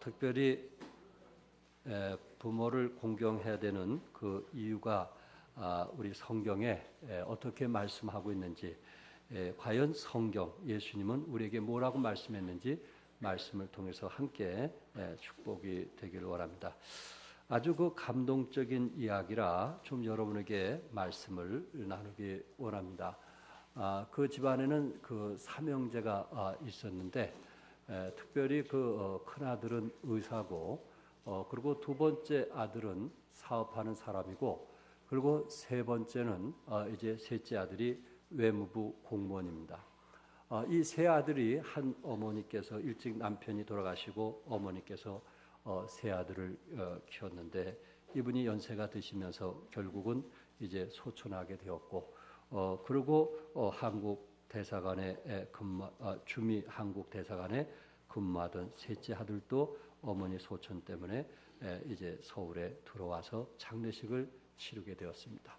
특별히 부모를 공경해야 되는 그 이유가 우리 성경에 어떻게 말씀하고 있는지, 과연 성경, 예수님은 우리에게 뭐라고 말씀했는지 말씀을 통해서 함께 축복이 되기를 원합니다. 아주 그 감동적인 이야기라 좀 여러분에게 말씀을 나누기 원합니다. 그 집안에는 그 삼형제가 있었는데, 특별히 그 큰아들은 의사고, 그리고 두 번째 아들은 사업하는 사람이고, 그리고 세 번째는 이제 셋째 아들이 외무부 공무원입니다. 이 세 아들이 한 어머니께서 일찍 남편이 돌아가시고 어머니께서 세 아들을 키웠는데, 이분이 연세가 드시면서 결국은 이제 소천하게 되었고, 그리고 한국 대사관에 주미 한국 대사관에 근무하던 셋째 아들도 어머니 소천 때문에 이제 서울에 들어와서 장례식을 치르게 되었습니다.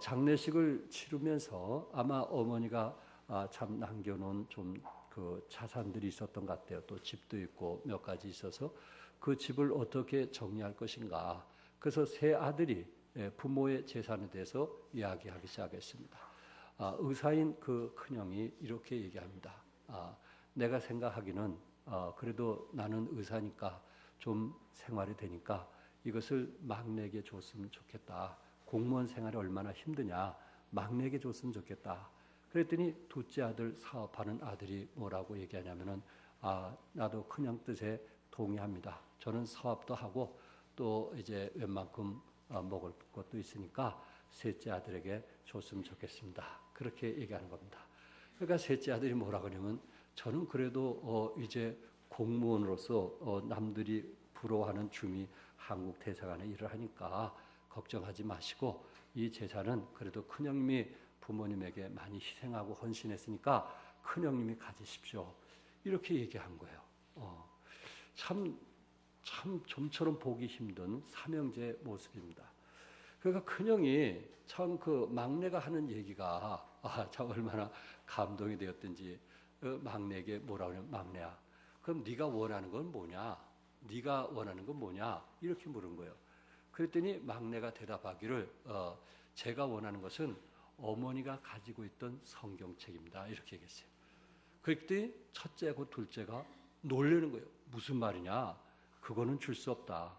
장례식을 치르면서 아마 어머니가 참 남겨놓은 좀 그 자산들이 있었던 것 같아요. 또 집도 있고 몇 가지 있어서 그 집을 어떻게 정리할 것인가. 그래서 세 아들이 부모의 재산에 대해서 이야기하기 시작했습니다. 의사인 그 큰형이 이렇게 얘기합니다. 내가 생각하기는 그래도 나는 의사니까 좀 생활이 되니까 이것을 막내에게 줬으면 좋겠다. 공무원 생활이 얼마나 힘드냐. 막내에게 줬으면 좋겠다. 그랬더니 둘째 아들 사업하는 아들이 뭐라고 얘기하냐면은, 나도 큰형 뜻에 동의합니다. 저는 사업도 하고 또 이제 웬만큼 먹을 것도 있으니까 셋째 아들에게 줬으면 좋겠습니다. 그렇게 얘기하는 겁니다. 그러니까 셋째 아들이 뭐라고 하냐면, 저는 그래도 이제 공무원으로서 남들이 부러워하는 주미 한국 대사관에 일을 하니까 걱정하지 마시고, 이 재산은 그래도 큰형님이 부모님에게 많이 희생하고 헌신했으니까 큰형님이 가지십시오. 이렇게 얘기한 거예요. 참 좀처럼 보기 힘든 삼형제의 모습입니다. 그러니까 큰형이 참 그 막내가 하는 얘기가 참 얼마나 감동이 되었든지, 막내에게 뭐라고 하냐면, 막내야, 그럼 네가 원하는 건 뭐냐? 네가 원하는 건 뭐냐? 이렇게 물은 거예요. 그랬더니 막내가 대답하기를, 제가 원하는 것은 어머니가 가지고 있던 성경책입니다. 이렇게 얘기했어요. 그랬더니 첫째하고 둘째가 놀라는 거예요. 무슨 말이냐? 그거는 줄 수 없다.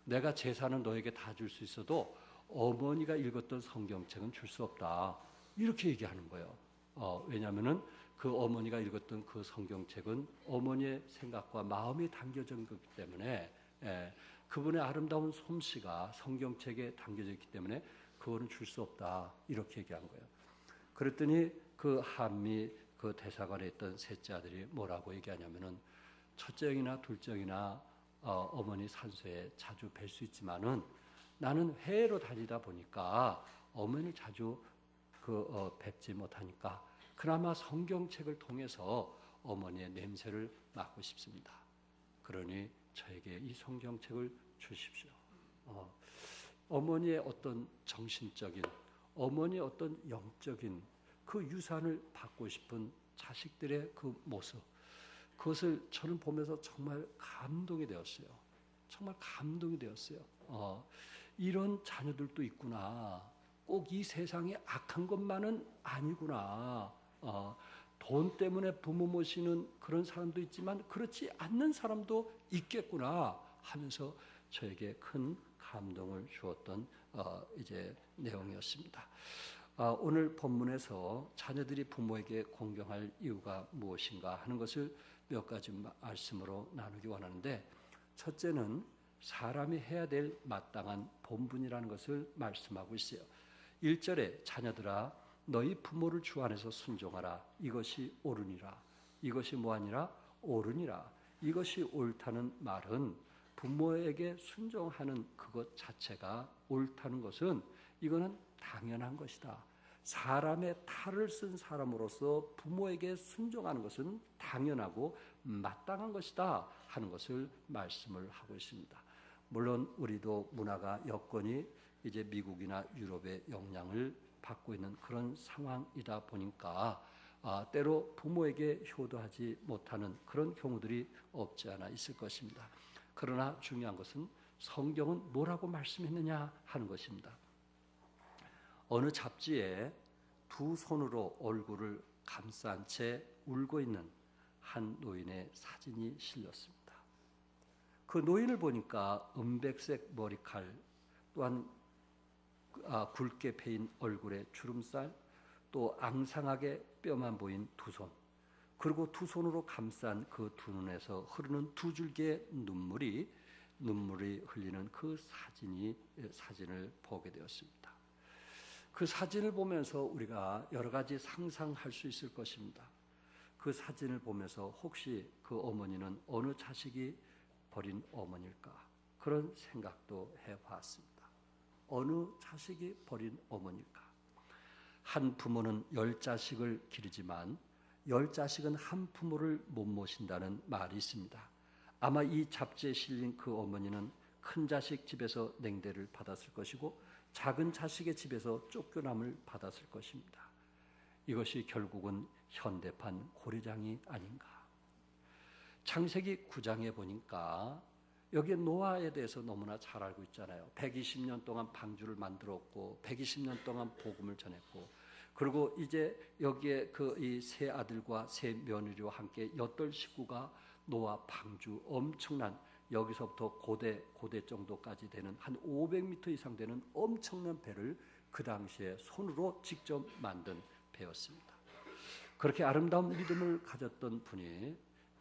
내가 재산은 너에게 다 줄 수 있어도 어머니가 읽었던 성경책은 줄 수 없다. 이렇게 얘기하는 거예요. 왜냐하면은 그 어머니가 읽었던 그 성경책은 어머니의 생각과 마음이 담겨져 있기 때문에, 그분의 아름다운 솜씨가 성경책에 담겨져 있기 때문에 그거는 줄 수 없다. 이렇게 얘기한 거예요. 그랬더니 그 한미 그 대사관에 있던 셋째 아들이 뭐라고 얘기하냐면은, 첫째 형이나 둘째 형이나 어머니 산소에 자주 뵐 수 있지만은 나는 해외로 다니다 보니까 어머니를 자주 뵙지 못하니까 그나마 성경책을 통해서 어머니의 냄새를 맡고 싶습니다. 그러니 저에게 이 성경책을 주십시오. 어머니의 어떤 정신적인, 어머니의 어떤 영적인 그 유산을 받고 싶은 자식들의 그 모습, 그것을 저는 보면서 정말 감동이 되었어요. 정말 감동이 되었어요. 이런 자녀들도 있구나. 꼭 이 세상에 악한 것만은 아니구나. 돈 때문에 부모 모시는 그런 사람도 있지만 그렇지 않는 사람도 있겠구나 하면서 저에게 큰 감동을 주었던 이제 내용이었습니다. 오늘 본문에서 자녀들이 부모에게 공경할 이유가 무엇인가 하는 것을 몇 가지 말씀으로 나누기 원하는데, 첫째는 사람이 해야 될 마땅한 본분이라는 것을 말씀하고 있어요. 1절에 자녀들아 너희 부모를 주 안에서 순종하라. 이것이 옳으니라. 이것이 뭐하니라? 옳으니라. 이것이 옳다는 말은 부모에게 순종하는 그것 자체가 옳다는 것은 이거는 당연한 것이다. 사람의 탈을 쓴 사람으로서 부모에게 순종하는 것은 당연하고 마땅한 것이다 하는 것을 말씀을 하고 있습니다. 물론 우리도 문화가 여건이 이제 미국이나 유럽의 영향을 받고 있는 그런 상황이다 보니까 때로 부모에게 효도하지 못하는 그런 경우들이 없지 않아 있을 것입니다. 그러나 중요한 것은 성경은 뭐라고 말씀했느냐 하는 것입니다. 어느 잡지에 두 손으로 얼굴을 감싼 채 울고 있는 한 노인의 사진이 실렸습니다. 그 노인을 보니까 은백색 머리칼, 또한 굵게 패인 얼굴에 주름살, 또 앙상하게 뼈만 보인 두 손, 그리고 두 손으로 감싼 그 두 눈에서 흐르는 두 줄기의 눈물이 흘리는 그 사진을 보게 되었습니다. 그 사진을 보면서 우리가 여러 가지 상상할 수 있을 것입니다. 그 사진을 보면서 혹시 그 어머니는 어느 자식이 버린 어머니일까? 그런 생각도 해봤습니다. 어느 자식이 버린 어머니일까? 한 부모는 10자식을 기르지만 10자식은 한 부모를 못 모신다는 말이 있습니다. 아마 이 잡지에 실린 그 어머니는 큰 자식 집에서 냉대를 받았을 것이고 작은 자식의 집에서 쫓겨남을 받았을 것입니다. 이것이 결국은 현대판 고려장이 아닌가. 창세기 9장에 보니까 여기에 노아에 대해서 너무나 잘 알고 있잖아요. 120년 동안 방주를 만들었고 120년 동안 복음을 전했고, 그리고 이제 여기에 그 이 세 아들과 세 며느리와 함께 8식구가 노아 방주, 엄청난, 여기서부터 고대 정도까지 되는 한 500m 이상 되는 엄청난 배를 그 당시에 손으로 직접 만든 배였습니다. 그렇게 아름다운 믿음을 가졌던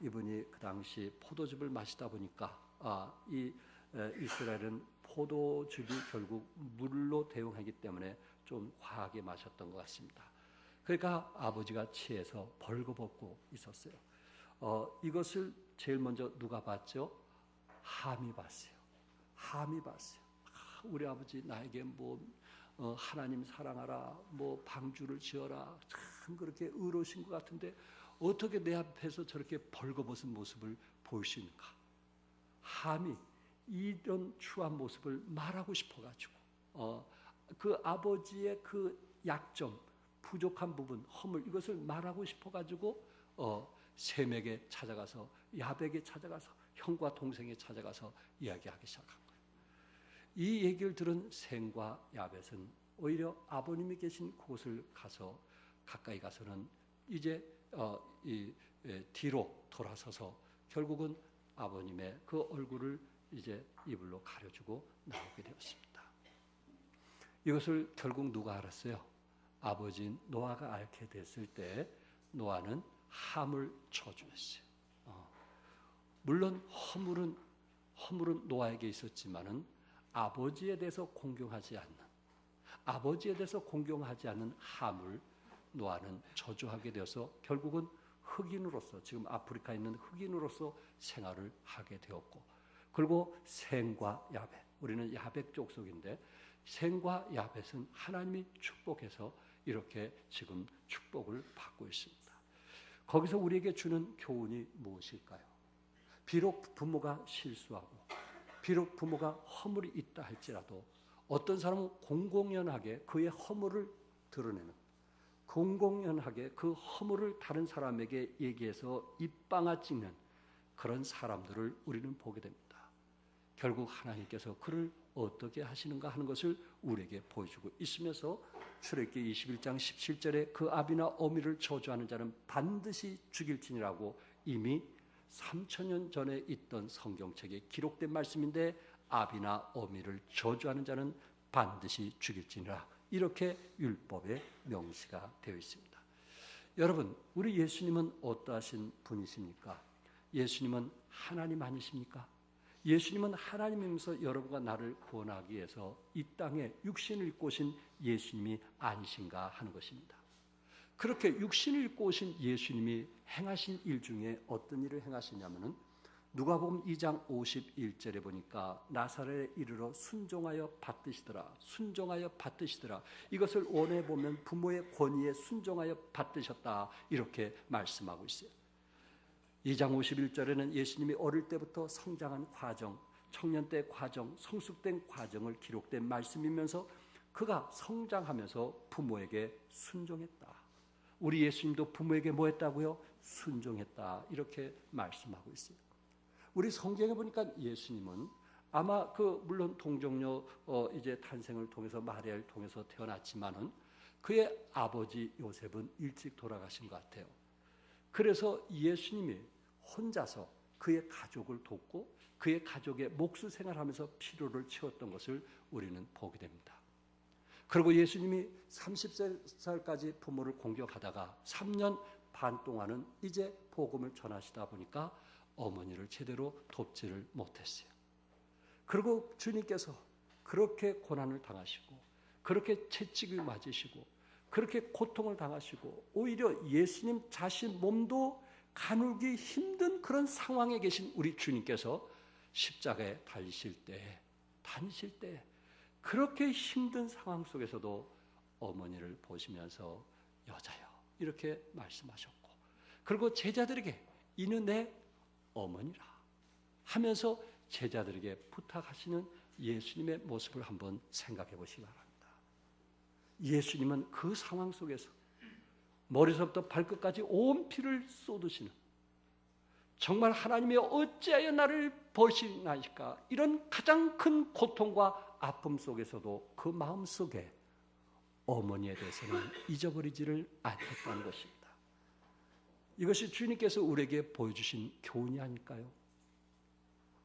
이분이 그 당시 포도즙을 마시다 보니까 이스라엘은 포도즙이 결국 물로 대용하기 때문에 좀 과하게 마셨던 것 같습니다. 그러니까 아버지가 취해서 벌거벗고 있었어요. 이것을 제일 먼저 누가 봤죠? 함이 봤어요. 함이 봤어요. 우리 아버지 나에게 하나님 사랑하라, 방주를 지어라, 참 그렇게 의로우신 것 같은데 어떻게 내 앞에서 저렇게 벌거벗은 모습을 볼 수 있는가? 함이 이런 추한 모습을 말하고 싶어가지고 그 아버지의 그 약점, 부족한 부분, 허물, 이것을 말하고 싶어가지고 셈에게 찾아가서, 야벳에게 찾아가서, 형과 동생에 찾아가서 이야기하기 시작한 거예요. 이 얘기를 들은 셈과 야벳은 오히려 아버님이 계신 곳을 가까이 가서는 이제 뒤로 돌아서서 결국은 아버님의 그 얼굴을 이제 이불로 가려주고 나오게 되었습니다. 이것을 결국 누가 알았어요? 아버지인 노아가 알게 됐을 때 노아는 함을 저주했어요. 물론 허물은 노아에게 있었지만은 아버지에 대해서 공경하지 않는 함을 노아는 저주하게 되어서 결국은 흑인으로서, 지금 아프리카에 있는 흑인으로서 생활을 하게 되었고, 그리고 셈과 야벳, 우리는 야벳 족속인데 셈과 야벳은 하나님이 축복해서 이렇게 지금 축복을 받고 있습니다. 거기서 우리에게 주는 교훈이 무엇일까요? 비록 부모가 실수하고 비록 부모가 허물이 있다 할지라도 어떤 사람은 공공연하게 그의 허물을 드러내는, 공공연하게 그 허물을 다른 사람에게 얘기해서 입방아 찍는 그런 사람들을 우리는 보게 됩니다. 결국 하나님께서 그를 어떻게 하시는가 하는 것을 우리에게 보여주고 있으면서 출애굽기 21장 17절에 그 아비나 어미를 저주하는 자는 반드시 죽일지니라고 이미 3000년 전에 있던 성경책에 기록된 말씀인데, 아비나 어미를 저주하는 자는 반드시 죽일지니라, 이렇게 율법에 명시가 되어 있습니다. 여러분, 우리 예수님은 어떠하신 분이십니까? 예수님은 하나님 아니십니까? 예수님은 하나님이면서 여러분과 나를 구원하기 위해서 이 땅에 육신을 입고 오신 예수님이 아니신가 하는 것입니다. 그렇게 육신을 입고 오신 예수님이 행하신 일 중에 어떤 일을 행하시냐면은 누가복음 2장 51절에 보니까 나사렛에 이르러 순종하여 받드시더라. 이것을 원해 보면 부모의 권위에 순종하여 받드셨다, 이렇게 말씀하고 있어요. 2장 51절에는 예수님이 어릴 때부터 성장한 과정, 청년 때 과정, 성숙된 과정을 기록된 말씀이면서 그가 성장하면서 부모에게 순종했다. 우리 예수님도 부모에게 뭐 했다고요? 순종했다. 이렇게 말씀하고 있어요. 우리 성경에 보니까 예수님은 아마 물론 동정녀 이제 탄생을 통해서 마리아를 통해서 태어났지만은 그의 아버지 요셉은 일찍 돌아가신 것 같아요. 그래서 예수님이 혼자서 그의 가족을 돕고 그의 가족의 목수 생활하면서 필요를 채웠던 것을 우리는 보게 됩니다. 그리고 예수님이 30살까지 부모를 공경하다가 3년 반 동안은 이제 복음을 전하시다 보니까 어머니를 제대로 돕지를 못했어요. 그리고 주님께서 그렇게 고난을 당하시고 그렇게 채찍을 맞으시고 그렇게 고통을 당하시고 오히려 예수님 자신 몸도 가누기 힘든 그런 상황에 계신 우리 주님께서 십자가에 다니실 때 그렇게 힘든 상황 속에서도 어머니를 보시면서 여자여 이렇게 말씀하셨고, 그리고 제자들에게 이는 내 어머니라 하면서 제자들에게 부탁하시는 예수님의 모습을 한번 생각해 보시기 바랍니다. 예수님은 그 상황 속에서 머리서부터 발끝까지 온 피를 쏟으시는, 정말 하나님이 어찌하여 나를 버리시나이까, 이런 가장 큰 고통과 아픔 속에서도 그 마음 속에 어머니에 대해서는 잊어버리지를 않았다는 것입니다. 이것이 주님께서 우리에게 보여주신 교훈이 아닐까요?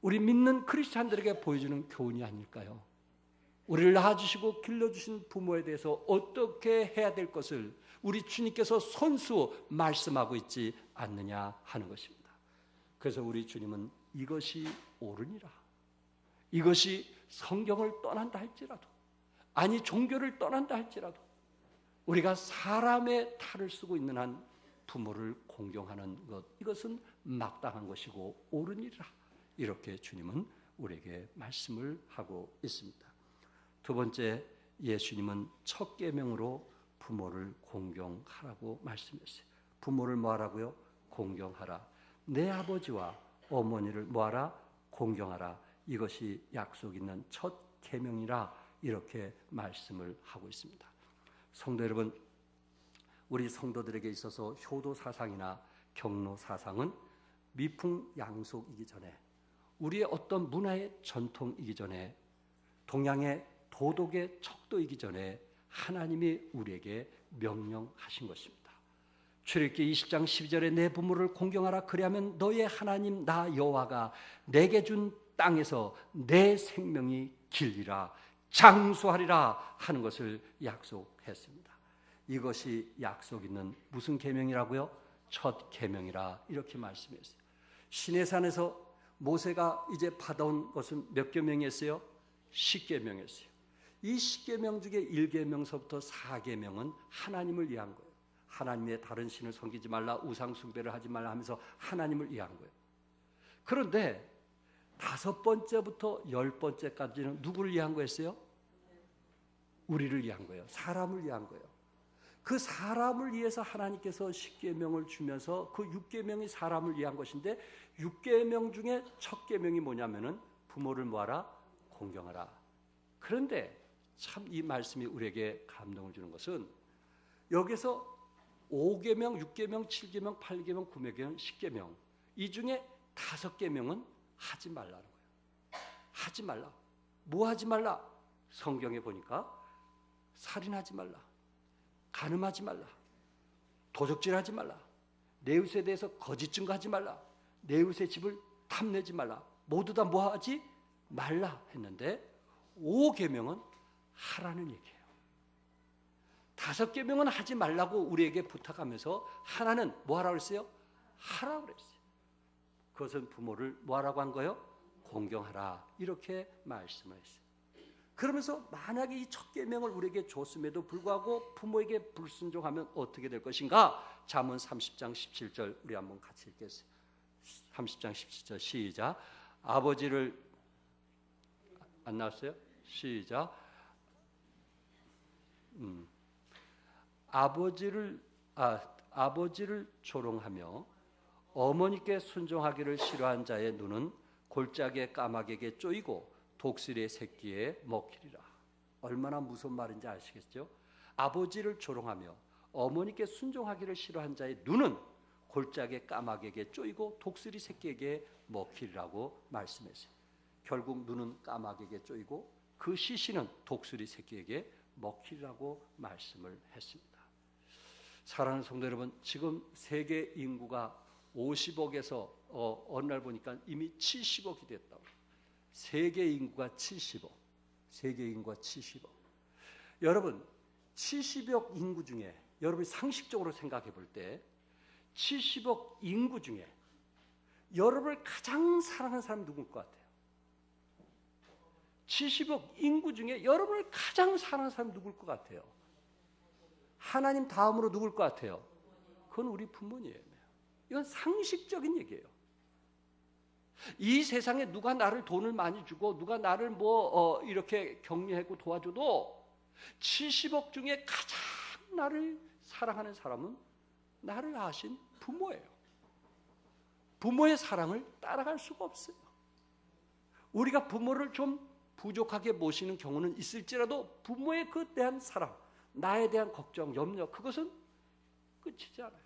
우리 믿는 크리스찬들에게 보여주는 교훈이 아닐까요? 우리를 낳아주시고 길러주신 부모에 대해서 어떻게 해야 될 것을 우리 주님께서 손수 말씀하고 있지 않느냐 하는 것입니다. 그래서 우리 주님은 이것이 옳으니라, 이것이 성경을 떠난다 할지라도, 아니 종교를 떠난다 할지라도 우리가 사람의 탈을 쓰고 있는 한 부모를 공경하는 것, 이것은 마땅한 것이고 옳으니라, 이렇게 주님은 우리에게 말씀을 하고 있습니다. 두 번째, 예수님은 첫 계명으로 부모를 공경하라고 말씀했어요. 부모를 뭐하라고요? 공경하라. 내 아버지와 어머니를 뭐하라? 공경하라. 이것이 약속 있는 첫 계명이라, 이렇게 말씀을 하고 있습니다. 성도 여러분, 우리 성도들에게 있어서 효도 사상이나 경로 사상은 미풍양속이기 전에, 우리의 어떤 문화의 전통이기 전에, 동양의 도덕의 척도이기 전에 하나님이 우리에게 명령하신 것입니다. 출애굽기 20장 12절에 내 부모를 공경하라, 그리하면 너의 하나님 나 여호와가 내게 준 땅에서 내 생명이 길리라, 장수하리라 하는 것을 약속했습니다. 이것이 약속 있는 무슨 계명이라고요? 첫 계명이라, 이렇게 말씀했어요. 시내산에서 모세가 이제 받아온 것은 몇 계명이었어요? 10계명이었어요. 이 10계명 중에 1계명서부터 4계명은 하나님을 위한 거예요. 하나님의 다른 신을 섬기지 말라, 우상 숭배를 하지 말라 하면서 하나님을 위한 거예요. 그런데 5번째부터 10번째까지는 누구를 위한 거였어요? 우리를 위한 거예요. 사람을 위한 거예요. 그 사람을 위해서 하나님께서 10계명을 주면서 그 6계명이 사람을 위한 것인데, 6계명 중에 첫 계명이 뭐냐면은 부모를 뭐하라? 공경하라. 그런데 참 이 말씀이 우리에게 감동을 주는 것은, 여기서 5계명, 6계명, 7계명, 8계명, 9계명, 10계명, 이 중에 5계명은 하지 말라는 거예요. 하지 말라. 뭐 하지 말라? 성경에 보니까 살인하지 말라, 간음하지 말라, 도적질하지 말라, 내 이웃에 대해서 거짓 증거하지 말라, 내 이웃의 집을 탐내지 말라, 모두 다 뭐 하지 말라 했는데 5계명은 하라는 얘기예요. 5계명은 하지 말라고 우리에게 부탁하면서 하나는 뭐 하라고 했어요? 하라고 그랬어요. 그것은 부모를 뭐 하라고 한 거예요? 공경하라, 이렇게 말씀을 했어요. 그러면서 만약에 이 첫 계명을 우리에게 줬음에도 불구하고 부모에게 불순종하면 어떻게 될 것인가? 잠언 30장 17절 우리 한번 같이 읽겠어요. 30장 17절 시작. 아버지를, 안 나왔어요? 시작. 아버지를 조롱하며 어머니께 순종하기를 싫어한 자의 눈은 골짜기의 까마귀에게 쪼이고 독수리의 새끼에 먹히리라. 얼마나 무서운 말인지 아시겠죠? 아버지를 조롱하며 어머니께 순종하기를 싫어한 자의 눈은 골짜기의 까마귀에게 쪼이고 독수리 새끼에게 먹히리라고 말씀했어요. 결국 눈은 까마귀에게 쪼이고 그 시신은 독수리 새끼에게 먹히리라고 말씀을 했습니다. 사랑하는 성도 여러분, 지금 세계 인구가 50억에서 어느 날 보니까 이미 70억이 됐다고. 세계 인구가 70억. 세계 인구가 70억. 여러분, 70억 인구 중에 여러분이 상식적으로 생각해 볼 때 70억 인구 중에 여러분을 가장 사랑하는 사람이 누굴 것 같아요? 70억 인구 중에 여러분을 가장 사랑하는 사람이 누굴 것 같아요? 하나님 다음으로 누굴 것 같아요? 그건 우리 부모님이에요. 이건 상식적인 얘기예요. 이 세상에 누가 나를 돈을 많이 주고 누가 나를 이렇게 격려하고 도와줘도 70억 중에 가장 나를 사랑하는 사람은 나를 아신 부모예요. 부모의 사랑을 따라갈 수가 없어요. 우리가 부모를 좀 부족하게 모시는 경우는 있을지라도 부모의 그에 대한 사랑, 나에 대한 걱정, 염려, 그것은 끝이지 않아요.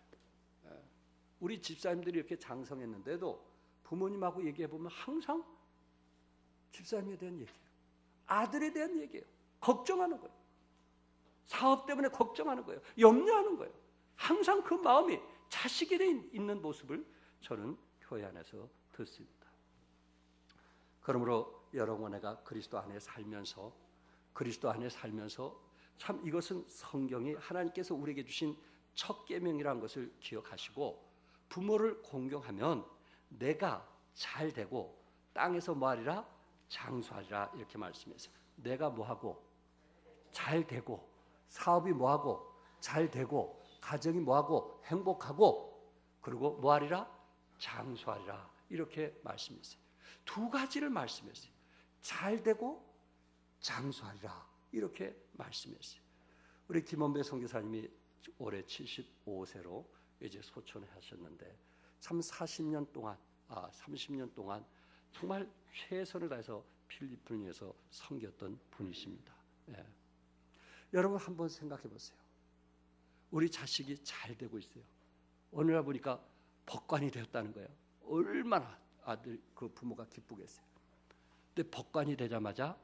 우리 집사님들이 이렇게 장성했는데도 부모님하고 얘기해보면 항상 집사님에 대한 얘기예요. 아들에 대한 얘기예요. 걱정하는 거예요. 사업 때문에 걱정하는 거예요. 염려하는 거예요. 항상 그 마음이 자식에 있는 모습을 저는 교회 안에서 듣습니다. 그러므로 여러분과 그리스도 안에 살면서 참 이것은 성경이 하나님께서 우리에게 주신 첫 계명이라는 것을 기억하시고 부모를 공경하면 내가 잘 되고 땅에서 뭐하리라? 장수하리라 이렇게 말씀했어요. 내가 뭐하고? 잘 되고 사업이 뭐하고? 잘 되고 가정이 뭐하고? 행복하고 그리고 뭐하리라? 장수하리라 이렇게 말씀했어요. 두 가지를 말씀했어요. 잘 되고 장수하리라 이렇게 말씀했어요. 우리 김원배 선교사님이 올해 75세로 이제 소천을 하셨는데 참 30년 동안 정말 최선을 다해서 필리핀을 위해서 섬겼던 분이십니다. 예. 여러분 한번 생각해 보세요. 우리 자식이 잘 되고 있어요. 어느 날 보니까 법관이 되었다는 거예요. 얼마나 아들 그 부모가 기쁘겠어요. 근데 법관이 되자마자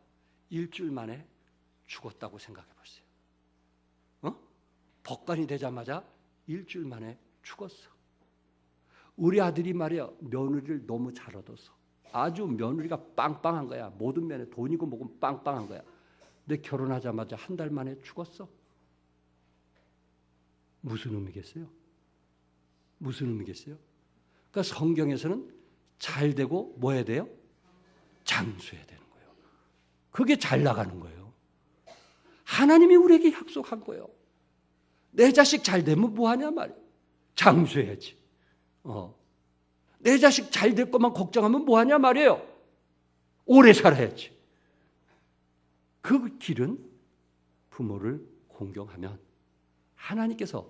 일주일 만에 죽었다고 생각해 보세요. 법관이 되자마자 일주일 만에 죽었어. 우리 아들이 말이야 며느리를 너무 잘 얻어서 아주 며느리가 빵빵한 거야. 모든 면에 돈이고 뭐고 빵빵한 거야. 근데 결혼하자마자 한 달 만에 죽었어. 무슨 의미겠어요? 무슨 의미겠어요? 그러니까 성경에서는 잘 되고 뭐 해야 돼요? 장수해야 되는 거예요. 그게 잘 나가는 거예요. 하나님이 우리에게 약속한 거예요. 내 자식 잘 되면 뭐 하냐 말이에요. 장수해야지. 내 자식 잘 될 것만 걱정하면 뭐 하냐 말이에요. 오래 살아야지. 그 길은 부모를 공경하면 하나님께서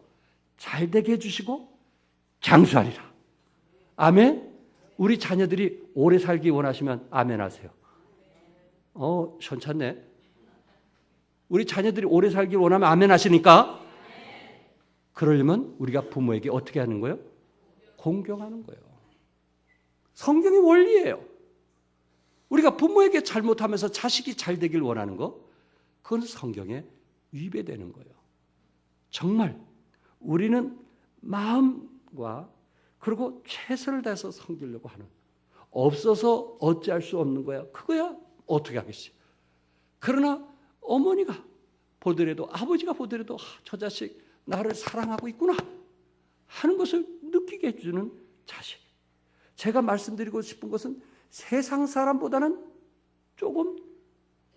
잘 되게 해주시고 장수하리라. 아멘. 우리 자녀들이 오래 살기 원하시면 아멘 하세요. 괜찮네. 우리 자녀들이 오래 살기 원하면 아멘 하시니까 그러려면 우리가 부모에게 어떻게 하는 거예요? 공경하는 거예요. 성경의 원리예요. 우리가 부모에게 잘못하면서 자식이 잘 되길 원하는 거, 그건 성경에 위배되는 거예요. 정말 우리는 마음과 그리고 최선을 다해서 섬기려고 하는, 없어서 어찌할 수 없는 거야. 그거야 어떻게 하겠어요. 그러나 어머니가 보더라도 아버지가 보더라도 저 자식 나를 사랑하고 있구나 하는 것을 느끼게 해주는 자식. 제가 말씀드리고 싶은 것은 세상 사람보다는 조금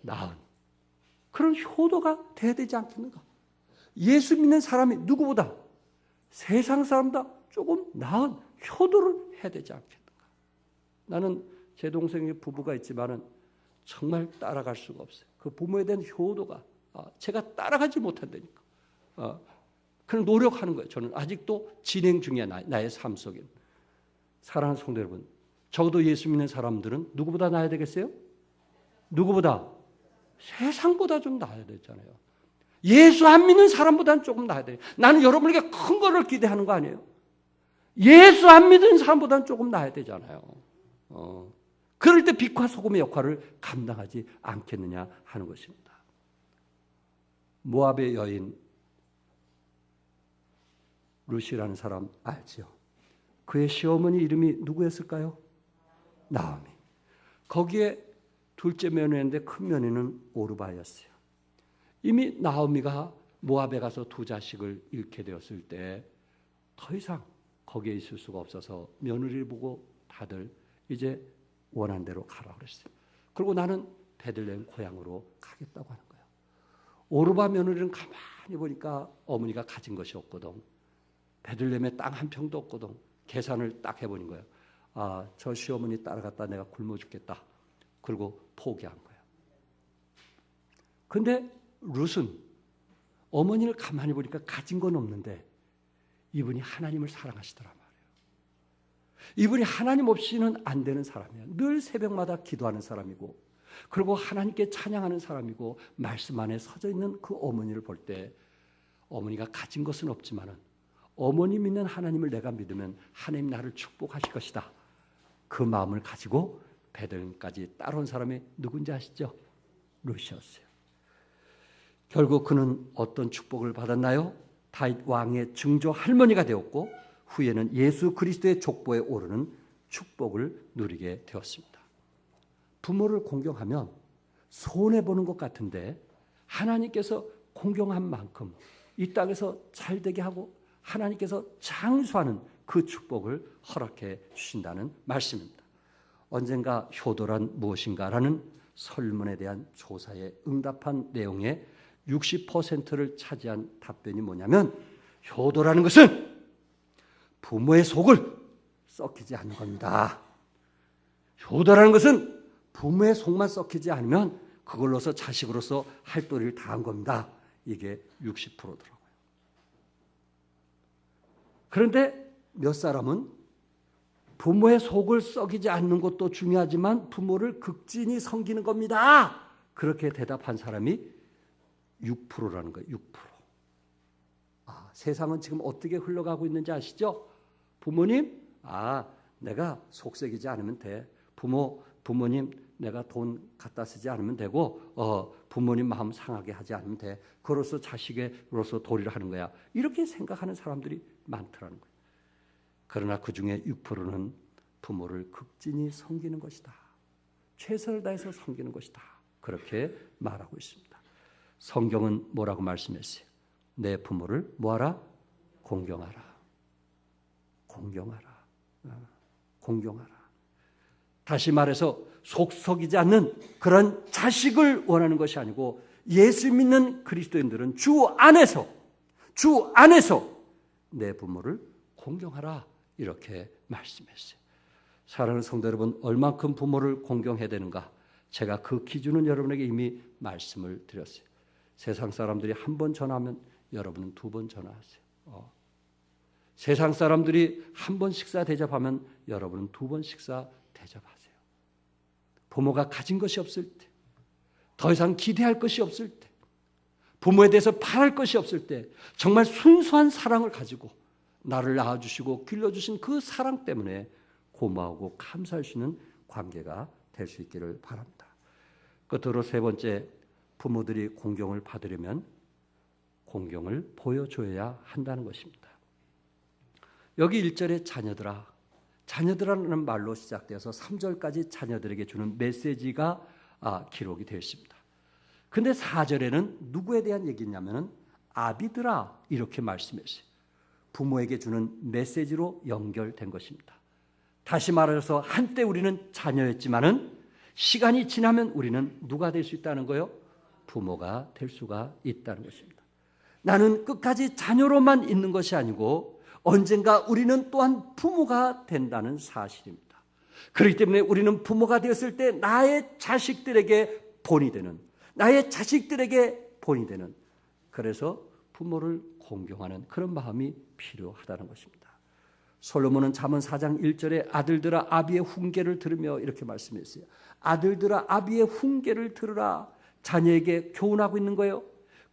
나은 그런 효도가 돼야 되지 않겠는가. 예수 믿는 사람이 누구보다 세상 사람보다 조금 나은 효도를 해야 되지 않겠는가. 나는 제 동생의 부부가 있지만은 정말 따라갈 수가 없어요. 그 부모에 대한 효도가 제가 따라가지 못한다니까. 그런 노력하는 거예요. 저는 아직도 진행 중이야. 나의 삶 속에. 사랑하는 성도 여러분, 적어도 예수 믿는 사람들은 누구보다 나아야 되겠어요? 누구보다? 세상보다 좀 나아야 되잖아요. 예수 안 믿는 사람보다는 조금 나아야 돼요. 나는 여러분에게 큰 거를 기대하는 거 아니에요. 예수 안 믿는 사람보다는 조금 나아야 되잖아요. 그럴 때 빛과 소금의 역할을 감당하지 않겠느냐 하는 것입니다. 모압의 여인 루시라는 사람 알지요? 그의 시어머니 이름이 누구였을까요? 나오미. 거기에 둘째 며느리인데 큰 며느리는 오르바였어요. 이미 나오미가 모압에 가서 두 자식을 잃게 되었을 때 더 이상 거기에 있을 수가 없어서 며느리를 보고 다들 이제 원한 대로 가라고 그랬어요. 그리고 나는 베들레헴 고향으로 가겠다고 하는 거예요. 오르바 며느리는 가만히 보니까 어머니가 가진 것이 없거든. 베들레헴에 땅 한 평도 없거든. 계산을 딱 해보는 거예요. 아, 저 시어머니 따라갔다 내가 굶어 죽겠다. 그리고 포기한 거예요. 근데 룻은 어머니를 가만히 보니까 가진 건 없는데 이분이 하나님을 사랑하시더란 말이에요. 이분이 하나님 없이는 안 되는 사람이에요. 늘 새벽마다 기도하는 사람이고, 그리고 하나님께 찬양하는 사람이고, 말씀 안에 서져 있는 그 어머니를 볼 때 어머니가 가진 것은 없지만은 어머니 믿는 하나님을 내가 믿으면 하나님 나를 축복하실 것이다. 그 마음을 가지고 베들레헴까지 따라온 사람이 누군지 아시죠? 룻이었어요. 결국 그는 어떤 축복을 받았나요? 다윗 왕의 증조 할머니가 되었고 후에는 예수 그리스도의 족보에 오르는 축복을 누리게 되었습니다. 부모를 공경하면 손해보는 것 같은데 하나님께서 공경한 만큼 이 땅에서 잘되게 하고 하나님께서 장수하는 그 축복을 허락해 주신다는 말씀입니다. 언젠가 효도란 무엇인가라는 설문에 대한 조사에 응답한 내용의 60%를 차지한 답변이 뭐냐면 효도라는 것은 부모의 속을 썩히지 않는 겁니다. 효도라는 것은 부모의 속만 썩히지 않으면 그걸로서 자식으로서 할 도리를 다한 겁니다. 이게 60%더라고요. 그런데 몇 사람은 부모의 속을 썩이지 않는 것도 중요하지만 부모를 극진히 섬기는 겁니다. 그렇게 대답한 사람이 6%라는 거예요. 6%. 세상은 지금 어떻게 흘러가고 있는지 아시죠? 부모님, 내가 속썩이지 않으면 돼. 부모님 내가 돈 갖다 쓰지 않으면 되고 부모님 마음 상하게 하지 않으면 돼. 그로서 자식으로서 도리를 하는 거야. 이렇게 생각하는 사람들이 많더라는 거예요. 그러나 그중에 6%는 부모를 극진히 섬기는 것이다. 최선을 다해서 섬기는 것이다. 그렇게 말하고 있습니다. 성경은 뭐라고 말씀했어요? 내 부모를 뭐하라? 공경하라. 공경하라. 공경하라. 다시 말해서 속썩이지 않는 그런 자식을 원하는 것이 아니고 예수 믿는 그리스도인들은 주 안에서 내 부모를 공경하라. 이렇게 말씀했어요. 사랑하는 성도 여러분, 얼만큼 부모를 공경해야 되는가? 제가 그 기준은 여러분에게 이미 말씀을 드렸어요. 세상 사람들이 한 번 전화하면 여러분은 2번 전화하세요. 세상 사람들이 한 번 식사 대접하면 여러분은 2번 식사 대접하세요. 부모가 가진 것이 없을 때, 더 이상 기대할 것이 없을 때, 부모에 대해서 바랄 것이 없을 때 정말 순수한 사랑을 가지고 나를 낳아주시고 길러주신 그 사랑 때문에 고마워하고 감사할 수 있는 관계가 될 수 있기를 바랍니다. 끝으로 세 번째, 부모들이 공경을 받으려면 공경을 보여줘야 한다는 것입니다. 여기 1절에 자녀들아라는 말로 시작되어서 3절까지 자녀들에게 주는 메시지가 기록이 되어 있습니다. 근데 4절에는 누구에 대한 얘기냐면 아비들아 이렇게 말씀했어요. 부모에게 주는 메시지로 연결된 것입니다. 다시 말해서 한때 우리는 자녀였지만은 시간이 지나면 우리는 누가 될 수 있다는 거예요? 부모가 될 수가 있다는 것입니다. 나는 끝까지 자녀로만 있는 것이 아니고 언젠가 우리는 또한 부모가 된다는 사실입니다. 그렇기 때문에 우리는 부모가 되었을 때 나의 자식들에게 본이 되는, 그래서 부모를 공경하는 그런 마음이 필요하다는 것입니다. 솔로몬은 잠언 4장 1절에 아들들아 아비의 훈계를 들으며 이렇게 말씀했어요. 아들들아 아비의 훈계를 들으라. 자녀에게 교훈하고 있는 거예요.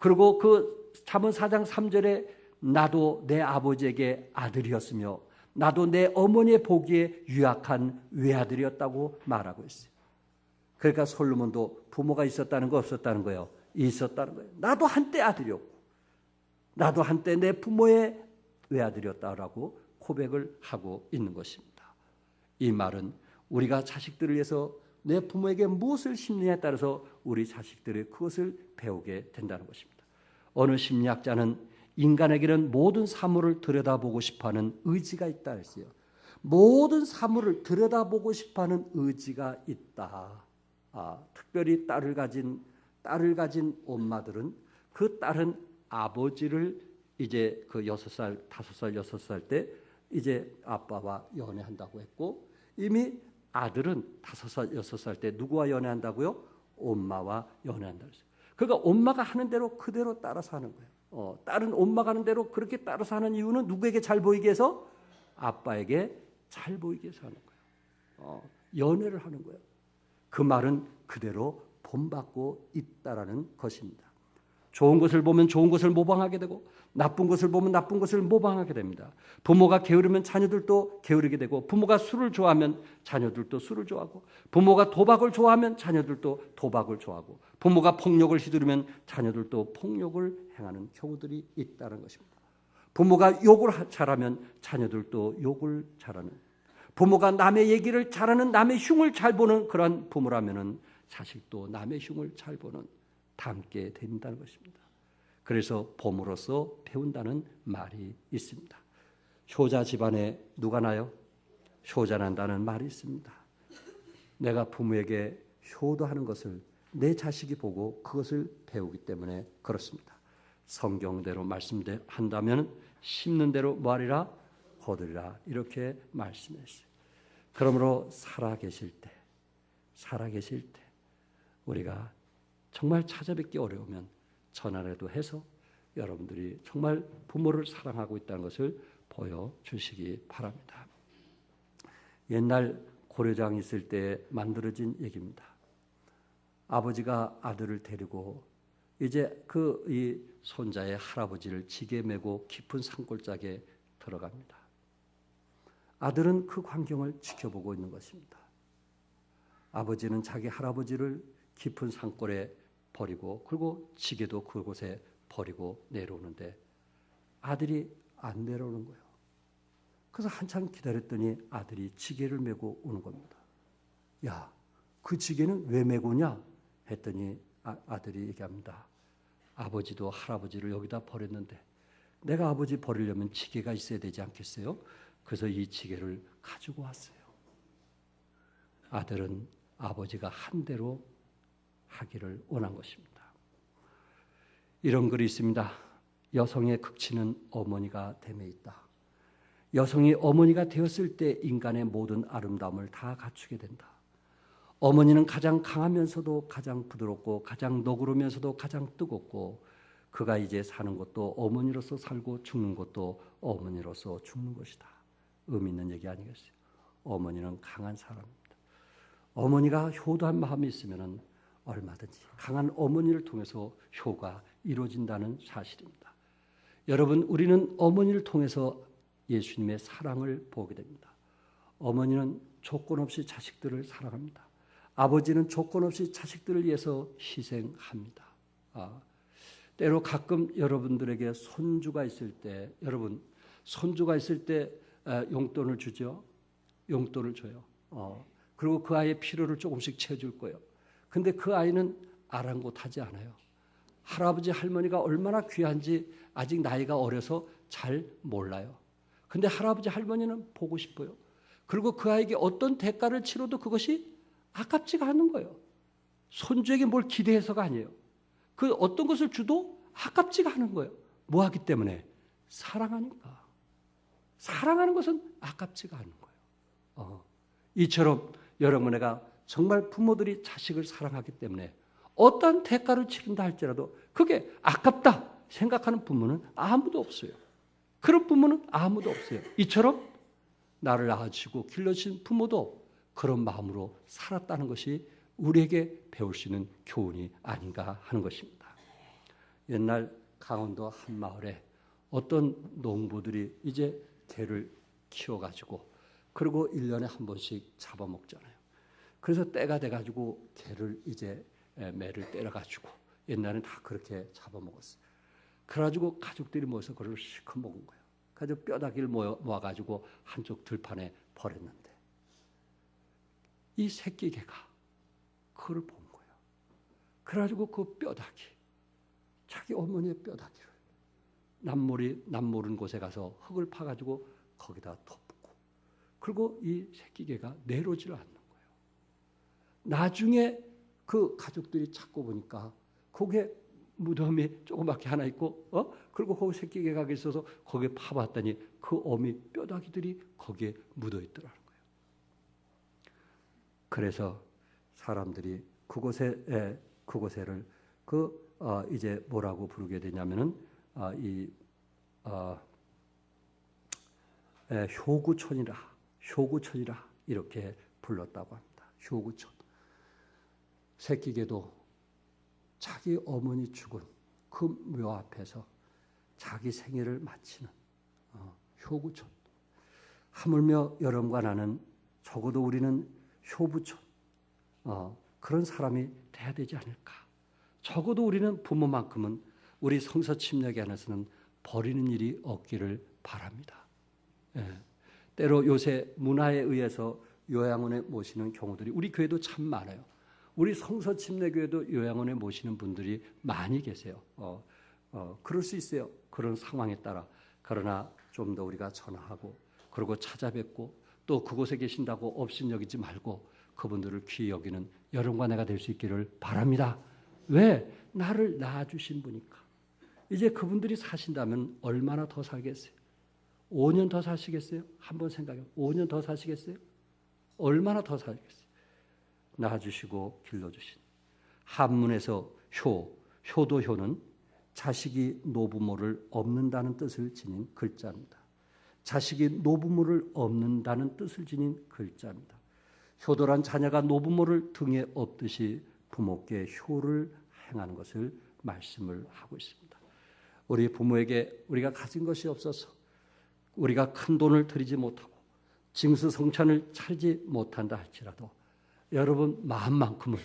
그리고 그 잠언 4장 3절에 나도 내 아버지에게 아들이었으며 나도 내 어머니의 보기에 유약한 외아들이었다고 말하고 있어요. 그러니까 솔로몬도 부모가 있었다는 거 없었다는 거예요? 있었다는 거예요. 나도 한때 아들이었고 나도 한때 내 부모의 외아들이었다라고 고백을 하고 있는 것입니다. 이 말은 우리가 자식들을 위해서 내 부모에게 무엇을 심느냐에 따라서 우리 자식들이 그것을 배우게 된다는 것입니다. 어느 심리학자는 인간에게는 모든 사물을 들여다보고 싶어하는 의지가 있다 했어요. 모든 사물을 들여다보고 싶어하는 의지가 있다. 특별히 딸을 가진 엄마들은 그 딸은 아버지를 이제 그 6살, 5살, 6살 때 이제 아빠와 연애한다고 했고, 이미 아들은 5살, 6살 때 누구와 연애한다고요? 엄마와 연애한다고 했어요. 그러니까 엄마가 하는 대로 그대로 따라서 하는 거예요. 딸은 엄마가 하는 대로 그렇게 따라서 하는 이유는 누구에게 잘 보이게 해서? 아빠에게 잘 보이게 해서 하는 거예요. 연애를 하는 거예요. 그 말은 그대로 본받고 있다라는 것입니다. 좋은 것을 보면 좋은 것을 모방하게 되고 나쁜 것을 보면 나쁜 것을 모방하게 됩니다. 부모가 게으르면 자녀들도 게으르게 되고 부모가 술을 좋아하면 자녀들도 술을 좋아하고 부모가 도박을 좋아하면 자녀들도 도박을 좋아하고 부모가 폭력을 휘두르면 자녀들도 폭력을 행하는 경우들이 있다는 것입니다. 부모가 욕을 잘하면 자녀들도 욕을 잘하는, 부모가 남의 얘기를 잘하는, 남의 흉을 잘 보는 그런 부모라면은 자식도 남의 흉을 잘 보는, 닮게 된다는 것입니다. 그래서 봄으로써 배운다는 말이 있습니다. 효자 집안에 누가 나요? 효자 난다는 말이 있습니다. 내가 부모에게 효도하는 것을 내 자식이 보고 그것을 배우기 때문에 그렇습니다. 성경대로 말씀한다면 심는 대로 뭐하리라? 거두리라, 이렇게 말씀했어요. 그러므로 살아계실 때 우리가 정말 찾아뵙기 어려우면 전화라도 해서 여러분들이 정말 부모를 사랑하고 있다는 것을 보여주시기 바랍니다. 옛날 고려장 있을 때 만들어진 얘기입니다. 아버지가 아들을 데리고 이제 이 손자의 할아버지를 지게 메고 깊은 산골짜기에 들어갑니다. 아들은 그 광경을 지켜보고 있는 것입니다. 아버지는 자기 할아버지를 깊은 산골에 버리고 그리고 지게도 그곳에 버리고 내려오는데 아들이 안 내려오는 거예요. 그래서 한참 기다렸더니 아들이 지게를 메고 오는 겁니다. 야, 그 지게는 왜 메고 오냐? 했더니 아들이 얘기합니다. 아버지도 할아버지를 여기다 버렸는데 내가 아버지 버리려면 지게가 있어야 되지 않겠어요? 그래서 이 지게를 가지고 왔어요. 아들은 아버지가 한 대로 하기를 원한 것입니다. 이런 글이 있습니다. 여성의 극치는 어머니가 됨에 있다. 여성이 어머니가 되었을 때 인간의 모든 아름다움을 다 갖추게 된다. 어머니는 가장 강하면서도 가장 부드럽고 가장 너그러우면서도 가장 뜨겁고 그가 이제 사는 것도 어머니로서 살고 죽는 것도 어머니로서 죽는 것이다. 의미 있는 얘기 아니겠어요? 어머니는 강한 사람입니다. 어머니가 효도한 마음이 있으면 얼마든지 강한 어머니를 통해서 효가 이루어진다는 사실입니다. 여러분, 우리는 어머니를 통해서 예수님의 사랑을 보게 됩니다. 어머니는 조건 없이 자식들을 사랑합니다. 아버지는 조건 없이 자식들을 위해서 희생합니다. 때로 가끔 여러분들에게 손주가 있을 때, 용돈을 주죠. 용돈을 줘요. 그리고 그 아이의 필요를 조금씩 채워줄 거예요. 근데 그 아이는 아랑곳하지 않아요. 할아버지 할머니가 얼마나 귀한지 아직 나이가 어려서 잘 몰라요. 근데 할아버지 할머니는 보고 싶어요. 그리고 그 아이에게 어떤 대가를 치러도 그것이 아깝지가 않은 거예요. 손주에게 뭘 기대해서가 아니에요. 그 어떤 것을 줘도 아깝지가 않은 거예요. 뭐 하기 때문에? 사랑하니까. 사랑하는 것은 아깝지가 않은 거예요. 이처럼 여러분에가 정말 부모들이 자식을 사랑하기 때문에 어떤 대가를 치른다 할지라도 그게 아깝다 생각하는 부모는 아무도 없어요. 그런 부모는 아무도 없어요. 이처럼 나를 낳아주시고 길러주신 부모도 그런 마음으로 살았다는 것이 우리에게 배울 수 있는 교훈이 아닌가 하는 것입니다. 옛날 강원도 한 마을에 어떤 농부들이 이제 개를 키워가지고 그리고 1년에 한 번씩 잡아먹잖아요. 그래서 때가 돼가지고 개를 이제 매를 때려가지고 옛날엔 다 그렇게 잡아먹었어요. 그래가지고 가족들이 모여서 그걸 실컷 먹은 거예요. 그래서 뼈다귀를 모아가지고 한쪽 들판에 버렸는데 이 새끼 개가 그걸 본 거예요. 그래가지고 그 뼈다귀, 자기 어머니의 뼈다귀를 남모른 곳에 가서 흙을 파가지고 거기다 덮고 그리고 이 새끼 개가 내려오지를 않는 거예요. 나중에 그 가족들이 찾고 보니까 거기에 무덤이 조그맣게 하나 있고 그리고 거기 새끼 개가 있어서 거기에 파봤더니 그 어미 뼈다귀들이 거기에 묻어 있더라는 거예요. 그래서 사람들이 그곳에를 이제 뭐라고 부르게 되냐면은 효구촌이라 이렇게 불렀다고 합니다. 효구촌. 새끼개도 자기 어머니 죽은 그 묘 앞에서 자기 생애를 마치는 효구촌. 하물며 여러분과 나는 적어도 우리는 효부촌 그런 사람이 돼야 되지 않을까. 적어도 우리는 부모만큼은 우리 성서 침략에 안에서는 버리는 일이 없기를 바랍니다. 때로 요새 문화에 의해서 요양원에 모시는 경우들이 우리 교회도 참 많아요. 우리 성서 침례교회도 요양원에 모시는 분들이 많이 계세요. 그럴 수 있어요. 그런 상황에 따라. 그러나 좀 더 우리가 전화하고 그리고 찾아뵙고 또 그곳에 계신다고 업신여기지 말고 그분들을 귀히 여기는 여러분과 내가 될 수 있기를 바랍니다. 왜? 나를 낳아주신 분이니까. 이제 그분들이 사신다면 얼마나 더 살겠어요? 5년 더 사시겠어요? 한번 생각해요. 5년 더 사시겠어요? 얼마나 더 살겠어요? 낳아주시고 길러주신. 한문에서 효도효는 자식이 노부모를 없는다는 뜻을 지닌 글자입니다. 자식이 노부모를 없는다는 뜻을 지닌 글자입니다. 효도란 자녀가 노부모를 등에 업듯이 부모께 효를 행하는 것을 말씀을 하고 있습니다. 우리 부모에게 우리가 가진 것이 없어서 우리가 큰 돈을 들이지 못하고 징수성찬을 차리지 못한다 할지라도 여러분 마음만큼은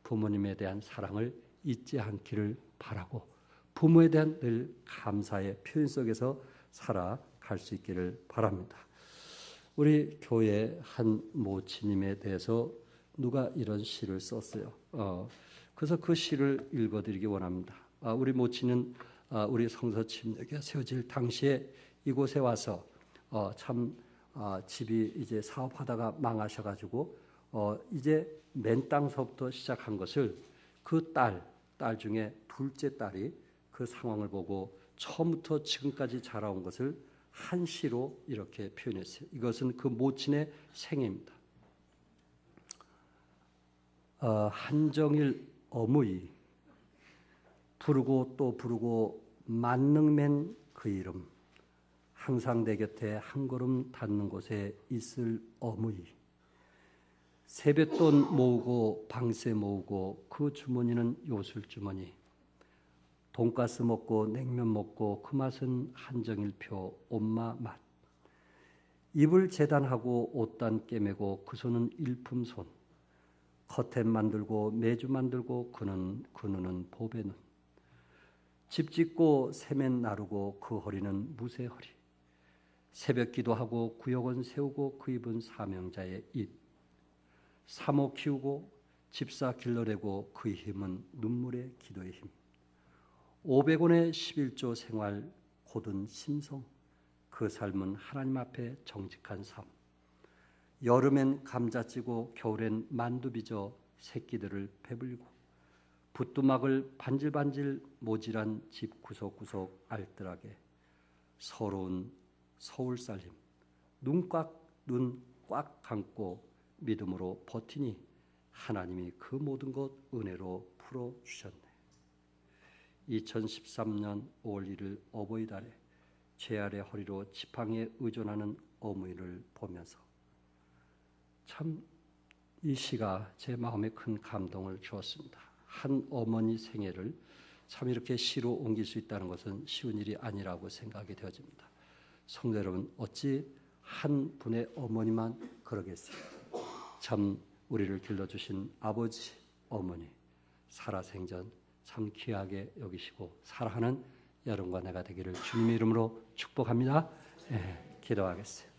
부모님에 대한 사랑을 잊지 않기를 바라고 부모에 대한 늘 감사의 표현 속에서 살아갈 수 있기를 바랍니다. 우리 교회 한 모치님에 대해서 누가 이런 시를 썼어요. 그래서 그 시를 읽어드리기 원합니다. 우리 모치는 우리 성서 침례가 세워질 당시에 이곳에 와서 집이 이제 사업하다가 망하셔가지고 이제 맨 땅서부터 시작한 것을 그 딸 중에 둘째 딸이 그 상황을 보고 처음부터 지금까지 자라온 것을 한 시로 이렇게 표현했어요. 이것은 그 모친의 생애입니다. 한정일 어무이 부르고 또 부르고 만능맨 그 이름 항상 내 곁에 한 걸음 닿는 곳에 있을 어무이 세뱃돈 모으고 방세 모으고 그 주머니는 요술주머니 돈가스 먹고 냉면 먹고 그 맛은 한정일표 엄마 맛 입을 재단하고 옷단 꿰매고 그 손은 일품손 커튼 만들고 매주 만들고 그 눈은 보배 눈 집 짓고 세면 나르고 그 허리는 무쇠 허리 새벽 기도하고 구역원 세우고 그 입은 사명자의 입 사모 키우고 집사 길러내고 그의 힘은 눈물의 기도의 힘 500원의 11조 생활 고든 심성 그 삶은 하나님 앞에 정직한 삶 여름엔 감자 찌고 겨울엔 만두 빚어 새끼들을 배불리고 부뚜막을 반질반질 모질한 집 구석구석 알뜰하게 서러운 서울살림 눈 꽉 감고 믿음으로 버티니 하나님이 그 모든 것 은혜로 풀어주셨네. 2013년 5월 1일 어버이달에 제 아래 허리로 지팡이에 의존하는 어머니를 보면서 참 이 시가 제 마음에 큰 감동을 주었습니다. 한 어머니 생애를 참 이렇게 시로 옮길 수 있다는 것은 쉬운 일이 아니라고 생각이 되어집니다. 성도 여러분, 어찌 한 분의 어머니만 그러겠어요. 참 우리를 길러주신 아버지, 어머니 살아생전 참 귀하게 여기시고 사랑하는 여러분과 내가 되기를 주님의 이름으로 축복합니다. 기도하겠어요.